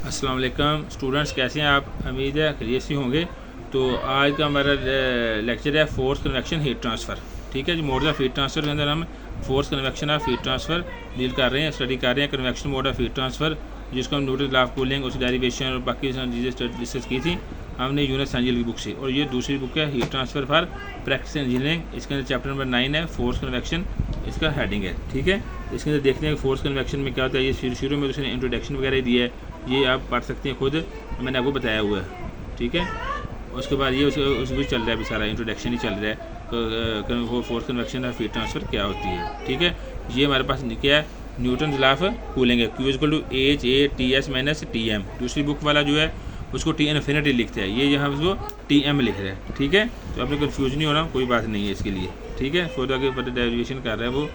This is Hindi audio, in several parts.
अस्सलाम वालेकुम स्टूडेंट्स, कैसे हैं आप? उम्मीद है खैरियत से होंगे। तो आज का हमारा लेक्चर है फोर्स कन्वेक्शन हीट ट्रांसफ़र। ठीक है जी, मोड ऑफ हीट ट्रांसफ़र के अंदर हम force convection of heat transfer deal कर रहे हैं, स्टडी कर रहे हैं। Convection mode of heat transfer जिसको हम न्यूटन लॉ ऑफ कूलिंग, उसकी डेरिवेशन और बाकी चीज़ें डिस्कस की थी हमने यूनिस एंजल की बुक से। और ये दूसरी बुक है heat transfer for practice engineering. इसके अंदर चैप्टर नंबर 9 है, फोर्स कन्वेक्शन इसका हेडिंग है। ठीक है, इसके अंदर देखते हैं कि फोर्स कन्वेक्शन में क्या होता है। ये शुरू में उसने इंट्रोडक्शन वगैरह दिया है, ये आप पढ़ सकते हैं खुद, मैंने आपको बताया हुआ है। ठीक है, उसके बाद ये उस भी चल रहा है, अभी सारा इंट्रोडक्शन ही चल रहा है। वो force convection of heat transfer क्या होती है। ठीक है, ये हमारे पास क्या है, न्यूटन लॉ ऑफ कूलिंग है। Q equal to H A T S minus T M. दूसरी बुक वाला जो है उसको टी इन्फिनिटी लिखते हैं, ये यहाँ उसको टी एम लिख रहे हैं। ठीक है, तो आपने कन्फ्यूज नहीं होना, कोई बात नहीं है इसके लिए। ठीक है, फिर आगे डेरिवेशन कर रहा है वो।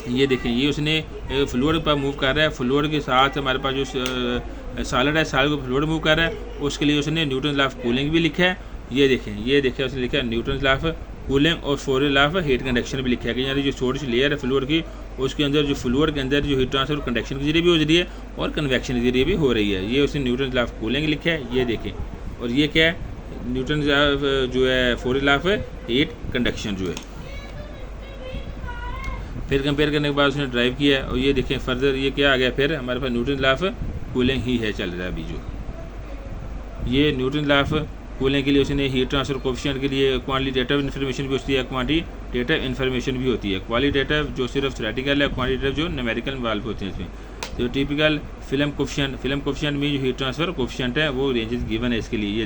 ये देखें, ये उसने फ्लूइड पर मूव कर रहा है, फ्लूइड के साथ हमारे पास जो सॉलिड है, सॉलिड को फ्लूइड मूव कर रहा है, उसके लिए उसने न्यूटन लॉ ऑफ कूलिंग भी लिखा है। ये देखें उसने लिखा है न्यूटन लॉ ऑफ कूलिंग और Fourier law of heat conduction भी लिखा है कि यानी जो छोटी सी लेयर है फ्लूइड की, उसके अंदर जो फ्लूइड के अंदर जो हीट ट्रांसफर कंडक्शन के जरिए भी हो रही है और कन्वेक्शन के जरिए भी हो रही है। ये उसने न्यूटन लॉ ऑफ कूलिंग लिखा है, ये देखें। और ये क्या है, न्यूटन जो है Fourier law of heat conduction जो है। फिर कंपेयर करने के बाद उसने ड्राइव किया है। और ये देखें फर्दर ये क्या आ गया, फिर हमारे पास न्यूटन लॉ ऑफ कूलिंग ही है चल रहा है अभी जो। ये न्यूटन लॉ ऑफ कूलिंग के लिए उसने हीट ट्रांसफर कोफिशिएंट के लिए क्वांटिटेटिव इन्फॉर्मेशन भी होती है, क्वांटिटेटिव इन्फॉर्मेशन भी होती है। क्वालिटेटिव जो सिर्फ थ्योरेटिकल है, क्वांटिटेटिव जो न्यूमेरिकल इन्वॉल्व होते हैं इसमें। तो टिपिकल फिल्म कोफिशिएंट में जो हीट ट्रांसफर कोफिशिएंट है वो रेंजेस गिवन है इसके लिए।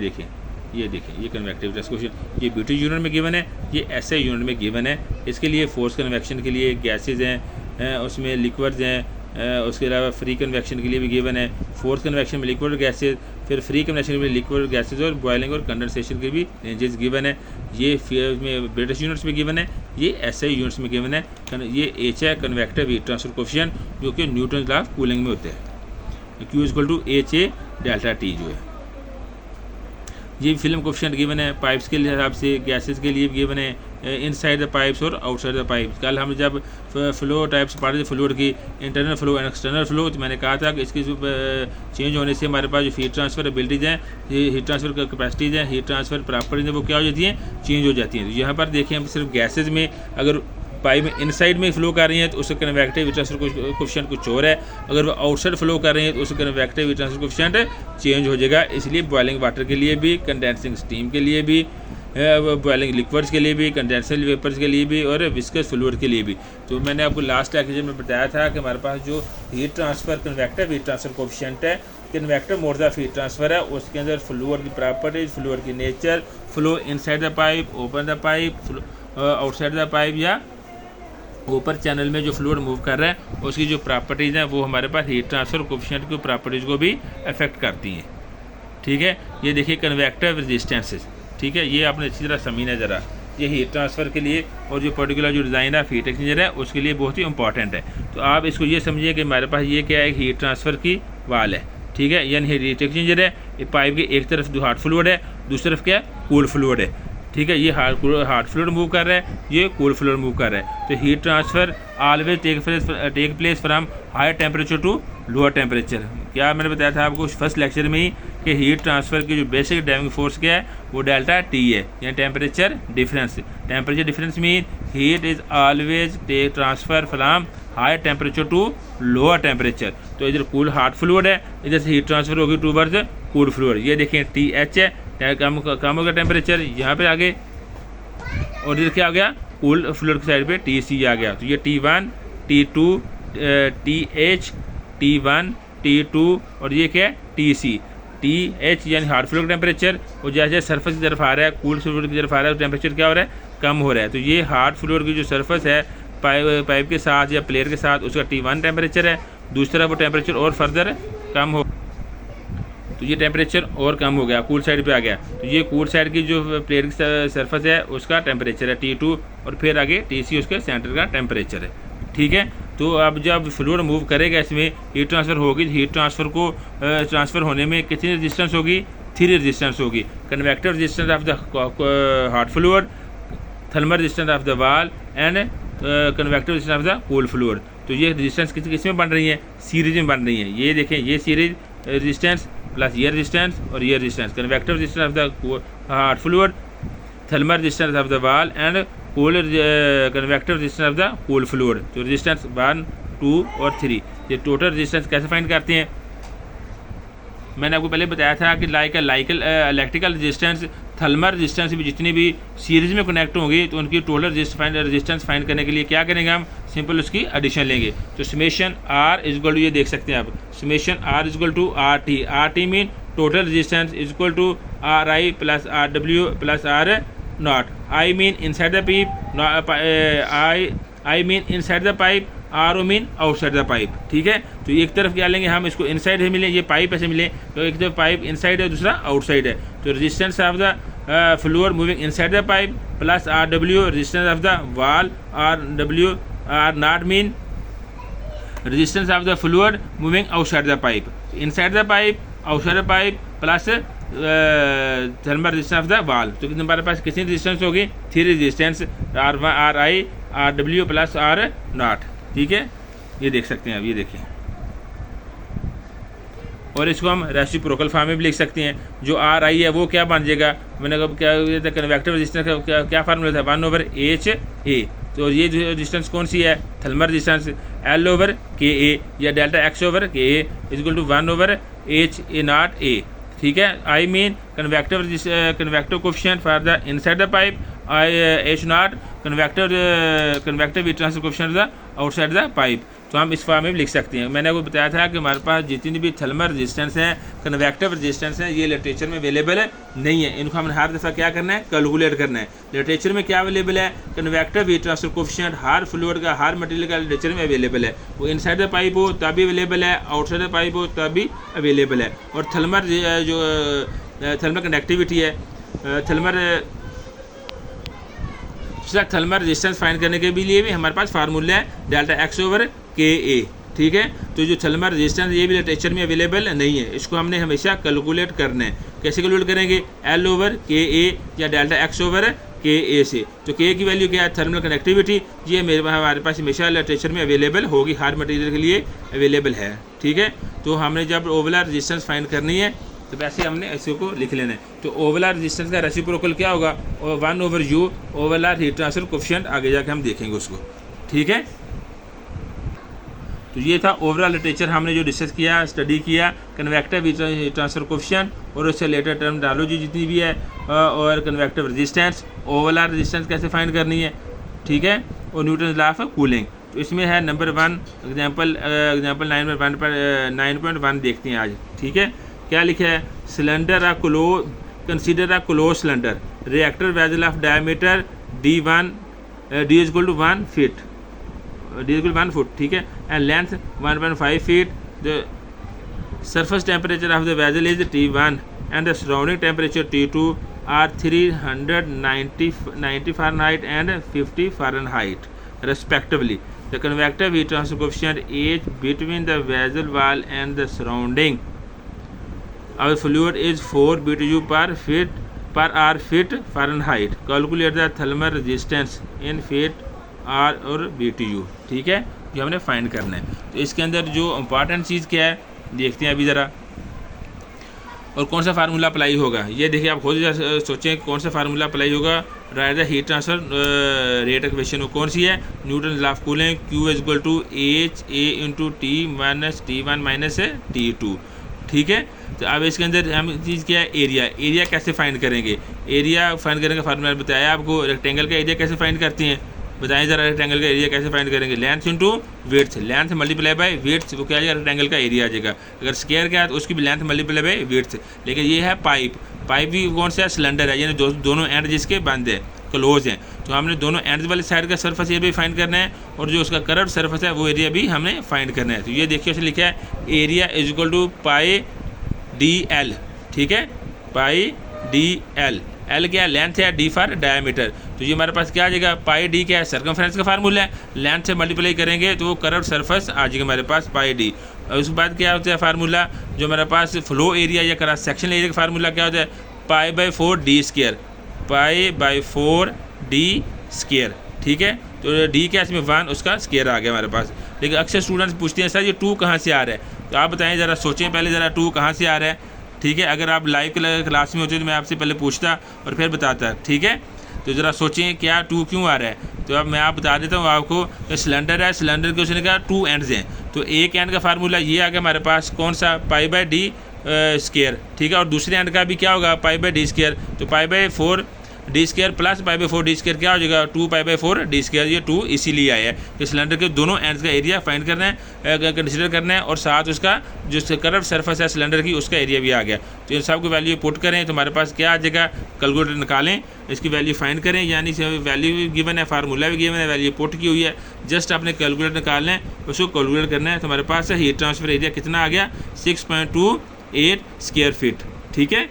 ये देखें ये कन्वेक्टिव टेस्ट क्वेश्चन, ये ब्यूटी यूनिट में गिवन है, ये एसआई यूनिट में गिवन है। इसके लिए फोर्स कन्वेक्शन के लिए गैसेज हैं, उसमें लिक्विड्स हैं, उसके अलावा फ्री कन्वेक्शन के लिए भी गिवन है। फोर्स कन्वेक्शन में लिक्विड गैसेज, फिर फ्री कन्वेक्शन में लिक्विड गैसेज और बॉयलिंग और कंडेंसेशन के भी रेंजेस गिवन है। ये में ब्रिटिश यूनिट्स में गिवन है, ये एसआई यूनिट्स में गिवन है। ये एच है कन्वेक्टिव हीट ट्रांसफर कोफिशिएंट, जो कि न्यूटन लॉ ऑफ कूलिंग में होता है। Q equal to H A delta T जो है। ये फिल्म कोफिशिएंट गिवन है पाइप्स के हिसाब से, गैसेस के लिए भी गिवन है, इनसाइड द पाइप्स और आउटसाइड द पाइप्स। कल हम जब फ्लो टाइप्स पढ़ रहे थे फ्लूइड की, internal flow and external flow, तो मैंने कहा था कि इसकी चेंज होने से हमारे पास जो हीट ट्रांसफर एबिलिटीज़ हैं, ये हीट ट्रांसफर कैपेसिटीज़ हैं, हीट ट्रांसफर प्रॉपर्टीज हैं, वो क्या हो जाती हैं, चेंज हो जाती हैं। तो यहाँ पर देखें, हम सिर्फ गैसेज में अगर पाइप में इनसाइड में फ्लो कर रही हैं तो उसका कन्वेक्टिव हीट ट्रांसफर कोफिशिएंट कुछ और है, अगर वो आउटसाइड फ्लो कर रही हैं तो उसका convective heat transfer coefficient change हो जाएगा। इसलिए बॉइलिंग वाटर के लिए भी, कंडेंसिंग स्टीम के लिए भी, बॉइलिंग लिक्विड्स के लिए भी, कंडेंसर वेपर्स के लिए भी और विस्कस फ्लूइड के लिए भी। तो मैंने आपको लास्ट लेक्चर में बताया था कि हमारे पास जो heat transfer convective heat transfer coefficient है, convective mode of heat transfer है, उसके अंदर फ्लूइड की प्रॉपर्टीज, फ्लूइड की nature, flow inside the pipe, open the pipe, outside the pipe या ऊपर चैनल में जो फ्लूइड मूव कर रहा है, उसकी जो प्रॉपर्टीज़ हैं वो हमारे पास हीट ट्रांसफर कोफिशिएंट की प्रॉपर्टीज़ को भी अफेक्ट करती हैं। ठीक है, ये देखिए कन्वेक्टिव रेजिस्टेंसेस। ठीक है, ये आपने अच्छी तरह समझना है ज़रा, ये हीट ट्रांसफ़र के लिए और जो पर्टिकुलर जो डिज़ाइन ऑफ हीट एक्सचेंजर है उसके लिए बहुत ही इंपॉर्टेंट है। तो आप इसको ये समझिए कि हमारे पास ये क्या है, हीट ट्रांसफ़र की वाल है। ठीक है, यानी हीट एक्सचेंजर है, ये पाइप के एक तरफ जो हॉट फ्लूइड है, दूसरी तरफ क्या है, कूल फ्लूइड है। ठीक है, ये हॉट फ्लूइड मूव कर रहा है, ये कूल फ्लूइड मूव कर रहा है। तो heat transfer always take place from higher temperature to lower temperature. क्या मैंने बताया था आपको फर्स्ट लेक्चर में ही कि हीट ट्रांसफ़र की जो बेसिक ड्राइविंग फोर्स क्या है, वो डेल्टा टी है, यानी temperature difference. Temperature difference mean heat is always take transfer from higher temperature to lower temperature. तो इधर कूल हॉट फ्लूइड है, इधर से हीट ट्रांसफ़र होगी टूवर्ड्स कूल फ्लूइड। ये देखें टी एच है, कम हो गया टेम्परेचर यहाँ पे आगे, और इधर क्या आ गया, कूल फ्लूइड की साइड पे टी सी आ गया। तो ये T1, T2, TH, T1, T2 और ये क्या है, TC। TH यानी हार्ड फ्लूइड टेम्परेचर, और जैसे सरफेस की तरफ आ रहा है, कूल फ्लूइड की तरफ आ रहा है, टेम्परेचर क्या हो रहा है, कम हो रहा है। तो ये हार्ड फ्लूइड की जो सरफेस है पाइप के साथ या प्लेयर के साथ, उसका T1 टेम्परेचर है, दूसरी तरफ वो टेम्परेचर और फर्दर कम हो, तो ये टेम्परेचर और कम हो गया, कूल साइड पे आ गया। तो ये कूल साइड की जो प्लेट की सरफेस है उसका टेम्परेचर है T2, और फिर आगे TC उसके सेंटर का टेम्परेचर है। ठीक है, तो अब जब फ्लूइड मूव करेगा इसमें हीट ट्रांसफ़र होगी, हीट ट्रांसफ़र को ट्रांसफ़र होने में कितनी रेजिस्टेंस होगी, 3 रेजिस्टेंस होगी। Convective resistance of the hot fluid, thermal resistance of the wall and convective resistance of the cool fluid. तो ये रेजिस्टेंस किस में बन रही है, सीरीज में बन रही है। ये देखें, ये सीरीज रेजिस्टेंस प्लस ये रेजिस्टेंस और ये resistance, convective resistance of the hard fluid, thermal resistance of the wall and cool convective resistance of the cool fluid. तो रेजिस्टेंस 1, 2 और 3, ये टोटल रेजिस्टेंस कैसे फाइंड करते हैं। मैंने आपको पहले बताया था कि इलेक्ट्रिकल रेजिस्टेंस, थर्मल रेजिस्टेंस भी जितनी भी सीरीज में कनेक्ट होंगी तो उनकी टोटल रेजिस्टेंस फाइंड करने के लिए क्या करेंगे, हम सिंपल उसकी एडिशन लेंगे। तो समेशन आर इजक्वल टू, ये देख सकते हैं आप, summation R is equal to R T. R T mean total resistance is equal to R I plus R W plus R naught. I mean inside the pipe, I mean inside the pipe, R O mean outside the pipe. ठीक है, तो एक तरफ क्या लेंगे हम, इसको इनसाइड है मिले, ये पाइप ऐसे मिले, तो एक तरफ पाइप इनसाइड है, दूसरा आउटसाइड है। तो resistance of the fluid moving inside the pipe plus R W, resistance of the wall R W, R naught mean resistance of the fluid moving outside the pipe, inside the pipe, outside the pipe plus thermal resistance of the wall. तो हमारे पास कितनी रेजिस्टेंस होगी, 3 resistance, R I, R W plus R naught. ठीक है, ये देख सकते हैं आप, ये देखिए। और इसको हम रेसिप्रोकल फॉर्म में भी लिख सकते हैं। जो आर आई है वो क्या बन जाएगा, मैंने कहा क्या कन्वेक्टिव रेजिस्टेंस का क्या फार्मूला था, 1/H A। तो ये जो रेजिस्टेंस कौन सी है, थर्मल रेजिस्टेंस, L/Ka या delta X/Ka equal to 1/H0A। ठीक है, I mean convective coefficient for the inside the pipe, H0 convective heat transfer coefficient the outside the pipe. तो हम इस फॉर्म में भी लिख सकते हैं। मैंने आपको बताया था कि हमारे पास जितनी भी थर्मल रेजिस्टेंस है, कन्वेक्टिव रेजिस्टेंस है, ये लिटरेचर में अवेलेबल नहीं है। इनको हमने हर दफ़ा क्या करना है, कैलकुलेट करना है। लिटरेचर में क्या अवेलेबल है, कन्वेक्टिव हीट ट्रांसफर कोफिशिएंट हर फ्लूइड का, हर मटेरियल का लिटरेचर में अवेलेबल है। वो इनसाइड द पाइप हो तब भी अवेलेबल है, आउटसाइड द पाइप हो तब भी अवेलेबल है। और थर्मल जो थर्मल कंडक्टिविटी है, थर्मल रेजिस्टेंस फाइंड करने के लिए भी हमारे पास फार्मूला है डेल्टा X/Ka। ठीक है, तो जो थर्मल रेजिस्टेंस ये भी लिटरेचर में अवेलेबल नहीं है, इसको हमने हमेशा कैलकुलेट करना है। कैसे कैलकुलेट करेंगे, L/Ka या डेल्टा X/Ka से। तो K की वैल्यू क्या है, थर्मल कनेक्टिविटी, ये हमारे पास हमेशा लिटरेचर में अवेलेबल होगी, हर मटेरियल के लिए अवेलेबल है। ठीक है, तो हमने जब ओवरऑल रेजिस्टेंस फाइंड करनी है तो वैसे हमने ऐसे को लिख लेना है। तो ओवरऑल रेजिस्टेंस का रेसिप्रोकल क्या होगा, 1/U overall heat transfer coefficient, आगे जाके हम देखेंगे उसको। ठीक है, तो ये था ओवरऑल लिटरेचर हमने जो डिस्कस किया, स्टडी किया, कन्वेक्टिव हीट ट्रांसफर कोफिशिएंट और उससे रिलेटेड टर्मिनोलॉजी जितनी भी है, और कन्वेक्टिव रेजिस्टेंस, ओवरऑल रेजिस्टेंस कैसे फाइंड करनी है। ठीक है, और न्यूटन लॉ ऑफ कूलिंग। तो इसमें है नंबर 1 एग्जाम्पल 9.1 देखते हैं आज। ठीक है, क्या लिखा है, cylinder a close, consider a close cylinder, reactor vessel of diameter D1 D is equal to 1 feet, D is equal 1 foot. ठीक है, and length 1.5 feet. The surface temperature of the vessel is T1 and the surrounding temperature T2 are 390 Fahrenheit and 50 Fahrenheit respectively. The convective heat transfer coefficient H between the vessel wall and the surrounding our fluid is 4 BTU per hour feet Fahrenheit. Calculate the thermal resistance in feet R और BTU। ठीक है, जो हमने फाइंड करना है। तो इसके अंदर जो इम्पॉर्टेंट चीज़ क्या है देखते हैं अभी ज़रा, और कौन सा फार्मूला अप्लाई होगा। ये देखिए, आप खुद सोचें कौन सा फार्मूला अप्लाई होगा। Right the heat transfer rate equation वो कौन सी है, Newton law of cooling, Q is equal to HA into T minus T1 minus T2। ठीक है, तो अब इसके अंदर हम चीज़ क्या है, एरिया कैसे फाइंड करेंगे। एरिया फाइंड करने का फार्मूला बताया आपको। रेक्टेंगल का एरिया कैसे फाइंड करते हैं, बताएं ज़रा। रेक्टेंगल का एरिया कैसे फाइंड करेंगे, length into width, length multiply by width, वो क्या आ जाएगा, रेक्टेंगल का एरिया आ जाएगा। अगर स्क्वायर का है तो उसकी भी लेंथ मल्टीप्लाई बाय विड्थ। लेकिन ये है पाइप भी कौन सा है, सिलेंडर है, यानी दोनों एंड जिसके बंद है, क्लोज हैं। तो हमने दोनों एंड वाली साइड का सरफेस एरिया भी फाइंड करना है, और जो उसका कर्व्ड सरफेस है वो एरिया भी हमने फाइंड करना है। तो ये देखिए उसने लिखा है area is equal to pi DL। ठीक है, पाई DL, L क्या है, लेंथ है, D फॉर डायमीटर। तो ये हमारे पास क्या आ जाएगा, पाई D क्या है, सर्कमफ्रेंस का फार्मूला है, लेंथ से मल्टीप्लाई करेंगे तो वो कर्व्ड सरफेस आ जाएगा हमारे पास पाई D। और उसके बाद क्या होता है फार्मूला, जो हमारे पास फ्लो एरिया या क्रॉस सेक्शन एरिया का फार्मूला क्या होता है, पाई/4D स्क्वायर, पाई/4D स्क्वायर। ठीक है, तो D क्या है इसमें 1, उसका स्क्वायर आ गया हमारे पास। लेकिन अक्सर स्टूडेंट्स पूछते हैं सर ये 2 कहाँ से आ रहा है, तो आप बताएं ज़रा, सोचें पहले ज़रा 2 कहाँ से आ रहा है। ठीक है, अगर आप लाइव क्लास में होते तो मैं आपसे पहले पूछता और फिर बताता। ठीक है, तो ज़रा सोचें क्या 2 क्यों आ रहा है। तो अब मैं आप बता देता हूँ आपको। सिलेंडर है, सिलेंडर के उसने कहा 2 एंड्स हैं, तो एक एंड का फार्मूला ये आ गया हमारे पास, कौन सा, पाई बाय डी स्क्वायर। ठीक है, और दूसरे एंड का भी क्या होगा, पाई बाय डी स्क्वायर, तो pi by 4 D square plus pi by 4 D square क्या हो जाएगा, 2 पाई बाय 4 डी स्क्वायर। ये 2 इसीलिए आया है कि सिलेंडर के दोनों एंड्स का एरिया फाइंड करना है, कंसिडर करना है, और साथ उसका जो कर्व सरफेस है सिलेंडर की उसका एरिया भी आ गया। तो इन सब की वैल्यू पुट करें तो हमारे पास क्या आ जाएगा, कैलकुलेटर निकालें, इसकी वैल्यू फाइंड करें, यानी वैल्यू भी गिवन है, फार्मूला भी गिवन है, वैल्यू पुट की हुई है, जस्ट आपने कैलकुलेटर निकालना है, उसको कैलकुलेट करना है। तो हमारे पास हीट ट्रांसफर एरिया कितना आ गया, 6.28 स्क्वायर फीट। ठीक है,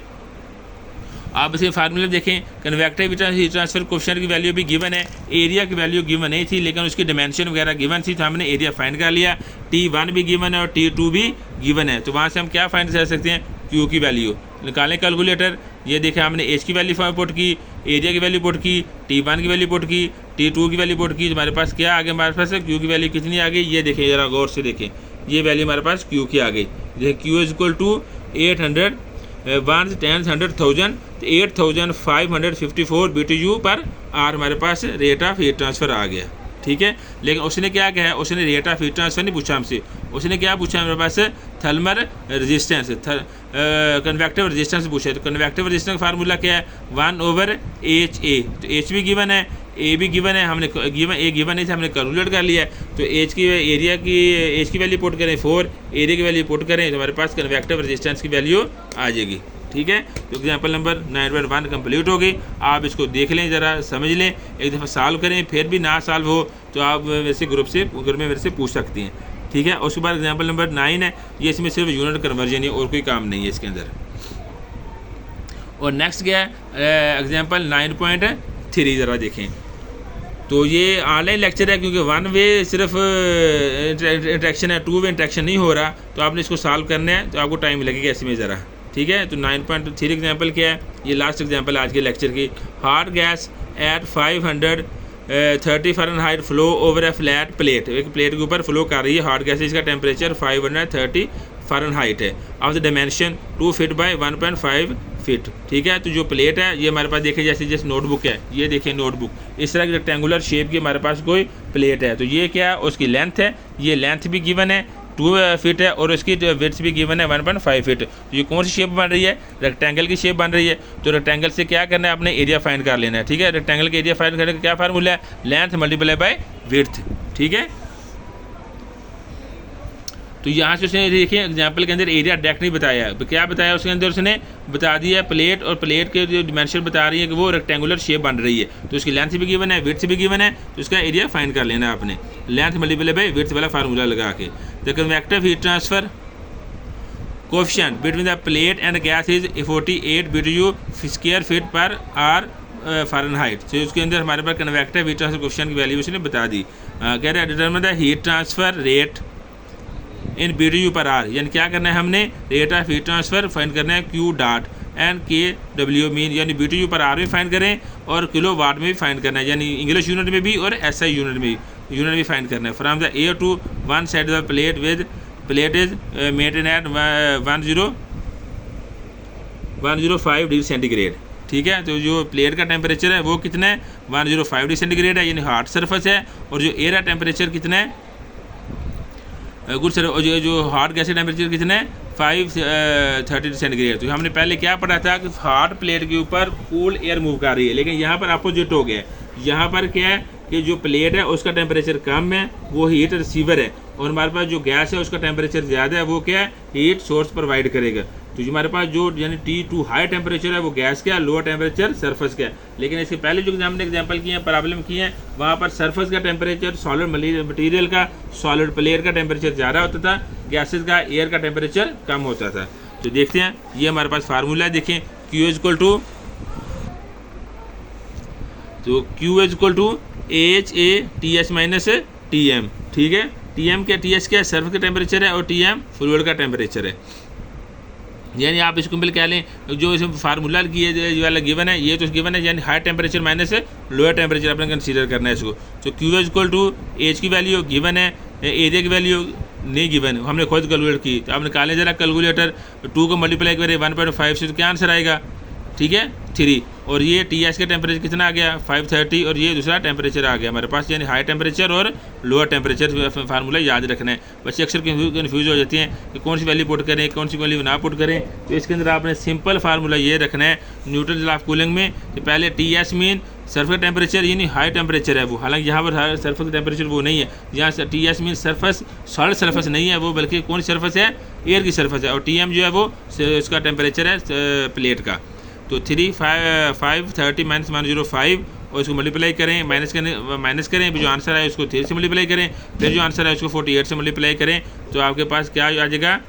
आप इसे फार्मूला देखें, कन्वेक्टिव हीट ट्रांसफर कोएफिशिएंट की वैल्यू भी गिवन है, एरिया की वैल्यू गिवन नहीं थी लेकिन उसकी डिमेंशन वगैरह गिवन थी, तो हमने एरिया फाइंड कर लिया। T1 भी गिवन है और T2 भी गिवन है, तो वहाँ से हम क्या फाइंड कर सकते हैं, Q की वैल्यू निकालें कैलकुलेटर। ये देखें हमने H की वैल्यू पुट की, एरिया की वैल्यू पुट की, T1 की वैल्यू पुट की, T2 की वैल्यू पुट की, हमारे पास क्या आ गया, हमारे पास Q की वैल्यू कितनी आ गई, ये देखें ज़रा गौर से देखें, ये वैल्यू हमारे पास Q की आ गई। देखिए Q इज इक्वल टू 800 1 10 100,000 तो 8554 BTU पर आर हमारे पास रेट ऑफ हीट ट्रांसफ़र आ गया। ठीक है, लेकिन उसने क्या कहा है, उसने रेट ऑफ हीट ट्रांसफ़र नहीं पूछा हमसे, उसने क्या पूछा हमारे पास, थर्मल रेजिस्टेंस, कन्वेक्टिव रेजिस्टेंस पूछा है। तो कन्वेक्टिव रेजिस्टेंस का फार्मूला क्या है, 1/HA, तो H भी गिवन है, ए भी गिवन है, हमने गिवन नहीं था, हमने कैलकुलेट कर लिया है। तो एच की वैल्यू पुट करें 4, एरिया की वैल्यू पुट करें तो हमारे पास कन्वेक्टिव रेजिस्टेंस की वैल्यू आ जाएगी। ठीक है, तो एग्जांपल नंबर 9.1 कंप्लीट हो गई। आप इसको देख लें, ज़रा समझ लें, एक दफ़ा सॉल्व करें, फिर भी ना सॉल्व हो तो आप वैसे ग्रुप में मेरे से पूछ सकती हैं। ठीक है, उसके बाद एग्जांपल नंबर 9 है, ये इसमें सिर्फ यूनिट कन्वर्जन है और कोई काम नहीं है इसके अंदर। और नेक्स्ट क्या है, एग्जांपल 9.3 ज़रा देखें। तो ये ऑनलाइन लेक्चर है क्योंकि 1 वे सिर्फ इंट्रैक्शन है, 2 वे इंट्रैक्शन नहीं हो रहा, तो आपने इसको सॉल्व करना है, तो आपको टाइम लगेगा इसमें ज़रा। ठीक है, तो 9.3 एग्जांपल क्या है, ये लास्ट एग्जांपल आज के लेक्चर की, hot gas at 530 Fahrenheit flow over A flat plate, एक प्लेट के ऊपर फ्लो कर रही है हॉट गैस, इसका टेम्परेचर 530 फ़ारेनहाइट है, of the dimension 2 feet by 1.5 feet. ठीक है, तो जो प्लेट है ये हमारे पास देखें जैसे नोटबुक है, ये देखें नोटबुक, इस तरह की रेक्टेंगुलर शेप की हमारे पास कोई प्लेट है, तो ये क्या है, उसकी लेंथ है, ये लेंथ भी गिवन है 2 फीट है और उसकी विड्थ भी गिवन है 1.5 फीट। तो ये कौन सी शेप बन रही है, रेक्टेंगल की शेप बन रही है, तो रेक्टेंगल से क्या करना है, अपने एरिया फाइंड कर लेना है। ठीक है, रेक्टेंगल के एरिया फाइंड करने का क्या फार्मूला है, लेंथ मल्टीप्लाई बाय विड्थ। ठीक है, तो यहाँ से उसने देखिए एग्जाम्पल के अंदर एरिया डायरेक्ट नहीं बताया, क्या बताया उसके अंदर, उसने बता दिया प्लेट, और प्लेट के जो डिमेंशन बता रही है कि वो रेक्टेंगुलर शेप बन रही है, तो उसकी लेंथ भी गिवन है, विड्थ भी गिवन है, तो उसका एरिया फाइंड कर लेना है आपने, लेंथ मल्टीप्लाई बाय विड्थ वाला फार्मूला लगा के। The convective heat transfer coefficient between the plate and gas is 48 BTU square feet पर आर फ़ारेनहाइट। तो उसके अंदर हमारे पास कन्वेक्टिव हीट ट्रांसफर कोएफिशिएंट की वैल्यू उसने बता दी। कह रहा है determine the heat transfer rate in BTU पर आर, यानी क्या करना है, हमने rate of heat transfer find करना है Q dot and KW mean, यानी BTU पर आर में फाइंड करें और किलो वाट में भी फाइंड करना है, यानी इंग्लिश यूनिट में भी और SI यूनिट में भी फाइंड करना है। From the air to one side the plate with plate is maintain at 105 degree centigrade. ठीक है, तो जो प्लेट का टेम्परेचर है वो कितना है, 105 डिग्री सेंटीग्रेड है, यानी हॉट सरफेस है, और जो एयर का टेम्परेचर कितना है, गुड सर, जो हॉट गैस का टेम्परेचर कितना है, 530 सेंटीग्रेड। तो हमने पहले क्या पढ़ा था कि हॉट प्लेट के ऊपर कूल एयर मूव कर रही है, लेकिन यहाँ पर अपोजिट हो गया, यहाँ पर क्या है कि जो प्लेट है उसका टेम्परेचर कम है, वो हीट रिसीवर है, और हमारे पास जो गैस है उसका टेम्परेचर ज़्यादा है, वो क्या है, हीट सोर्स प्रोवाइड करेगा। तो जो हमारे पास जो यानी T2 हाई टेम्परेचर है वो गैस का, लोअर टेम्परेचर सरफेस का है। लेकिन इसके पहले जो हमने एग्जांपल किए हैं, प्रॉब्लम की है, वहाँ पर सरफेस का टेम्परेचर सॉलिड मटेरियल का, सॉलिड प्लेट का टेम्परेचर ज़्यादा होता था, गैसेस का, एयर का टेम्परेचर कम होता था। तो देखते हैं, ये हमारे पास फार्मूला देखें, Q equal to HATS minus TM। ठीक है, TM क्या, TS क्या सर्फ का टेम्परेचर है और TM फ्लूइड का टेम्परेचर है, यानी आप इसको मिल कह लें, जो इसमें फार्मूला की वाला गिवन है, ये तो गिवन है, यानी high temperature minus lower temperature अपने कंसीडर करना है इसको। तो Q इक्वल टू H की वैल्यू गिवन है, एरिया की वैल्यू नहीं गिवन, हमने खुद कैलकुलेट की, तो आप निकालें ज़रा कैलकुलेटर, 2 को मल्टीप्लाई करें 1.5 से, तो क्या आंसर आएगा? ठीक है 3। और ये TS का टेम्परेचर कितना आ गया? 530, और ये दूसरा टेम्परेचर आ गया हमारे पास, यानी हाई टेम्परेचर और लोअर टेम्परेचर फार्मूला याद रखना है। बच्चे अक्सर कन्फ्यूज हो जाते हैं कि कौन सी वैल्यू पुट करें, कौन सी वैल्यू ना पुट करें। तो इसके अंदर आपने सिंपल फार्मूला ये रखना है न्यूटन लॉ ऑफ कूलिंग में कि पहले TS मीन सरफेस टेम्परेचर यानी हाई टेम्परेचर है वो, हालांकि यहाँ पर सरफेस टेम्परेचर वो नहीं है, यहाँ TS mean surface solid surface नहीं है वो, बल्कि कौन सी सरफेस है? एयर की सरफेस है। और TM जो है वो उसका टेम्परेचर है प्लेट का। तो 530 माइनस 105 और इसको मल्टीप्लाई करें, माइनस करें, जो आंसर आए उसको 3 से मल्टीप्लाई करें, फिर जो आंसर है उसको 48 से मल्टीप्लाई करें, तो आपके पास क्या आ जाएगा?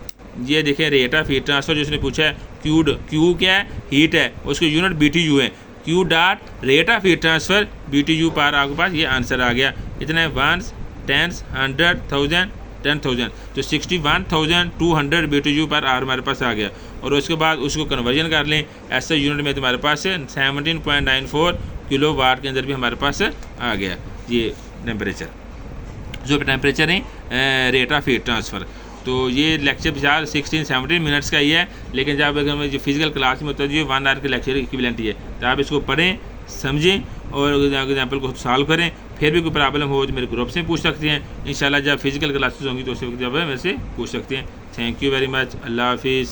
ये देखें रेट ऑफ हीट ट्रांसफर जो उसने पूछा है, क्यू क्या है? हीट है, उसको यूनिट BTU है, Q dot rate of heat transfer BTU पर आपके पास ये आंसर आ गया। इतना है 1 10 100 1000 10,000, तो 61,200 BTU पर आवर हमारे पास आ गया। और उसके बाद उसको कन्वर्जन कर लें ऐसे यूनिट में, तुम्हारे पास 17.94 किलो वाट के अंदर भी हमारे पास आ गया ये टेम्परेचर, जो टेम्परेचर है रेट ऑफ हीट ट्रांसफ़र। तो ये लेक्चर 16-17 मिनट्स का ही है, लेकिन जब अगर मैं जो फिजिकल क्लास में होता है ये 1 आवर के लेक्चर इक्विवेलेंट ही है। तो आप इसको पढ़ें, समझें और एग्जाम्पल को सॉल्व करें। फिर भी कोई प्रॉब्लम हो तो मेरे ग्रुप से पूछ सकते हैं। इंशाल्लाह जब फिजिकल क्लासेस होंगी तो उससे जब मेरे से पूछ सकते हैं। Thank you very much. अल्लाह हाफिज़।